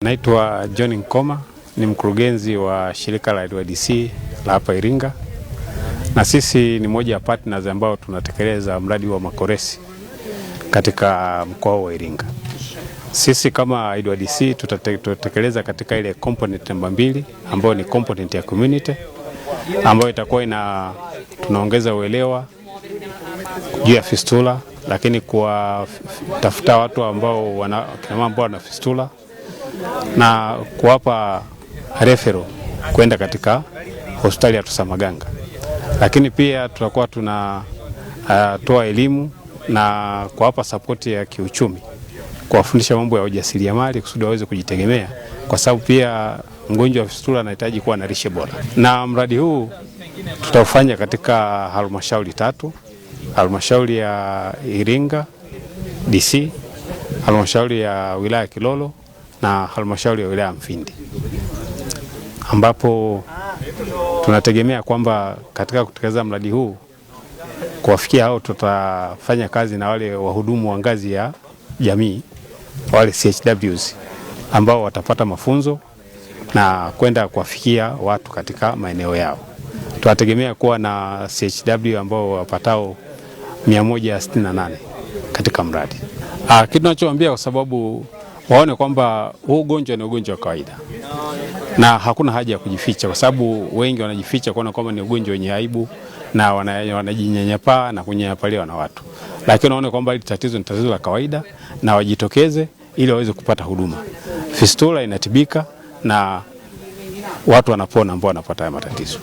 Naitwa John Nkoma, ni mkurugenzi wa shirika la LYDC la hapa Iringa, na sisi ni moja ya partners ambao tunatekeleza mradi wa Makoresi katika mkoa wa Iringa. Sisi kama LYDC tutatekeleza katika ile component namba 2 ambayo ni component ya community, ambayo itakuwa tunaongeza uelewa juu ya fistula, lakini tafuta watu ambao wana fistula na kuwapa referral kwenda katika hospitali ya Tosamaganga. Lakini pia tutakuwa tunatoa elimu na kuwapa support ya kiuchumi, kuwafundisha mambo ya ujasiriamali kusudi waweze kujitegemea, kwa sababu pia mgonjwa wa fistula anahitaji kuwa na lishe bora. Na mradi huu tutaufanya katika halmashauri 3: halmashauri ya Iringa DC, halmashauri ya wilaya Kilolo na halmashauri ya wilaya Mfindi, ambapo tunategemea kwamba katika kutekeleza mradi huu kuwafikia hao, tutafanya kazi na wale wahudumu wa ngazi ya jamii, wale CHWs ambao watapata mafunzo na kwenda kuwafikia watu katika maeneo yao. Tunategemea kuwa na CHW ambao wapatao 168 katika mradi. Kitu tunachoambia, kwa sababu waone kwamba huu ugonjwa ni ugonjwa wa kawaida na hakuna haja ya kujificha, kwa sababu wengi wanajificha kuona kwamba ni ugonjwa wenye aibu na wanajinyanyapaa na kunyanyapaliwa na watu. Lakini waone kwamba hili tatizo ni tatizo la kawaida na wajitokeze ili waweze kupata huduma. Fistula inatibika na watu wanapona ambao wanapata matatizo.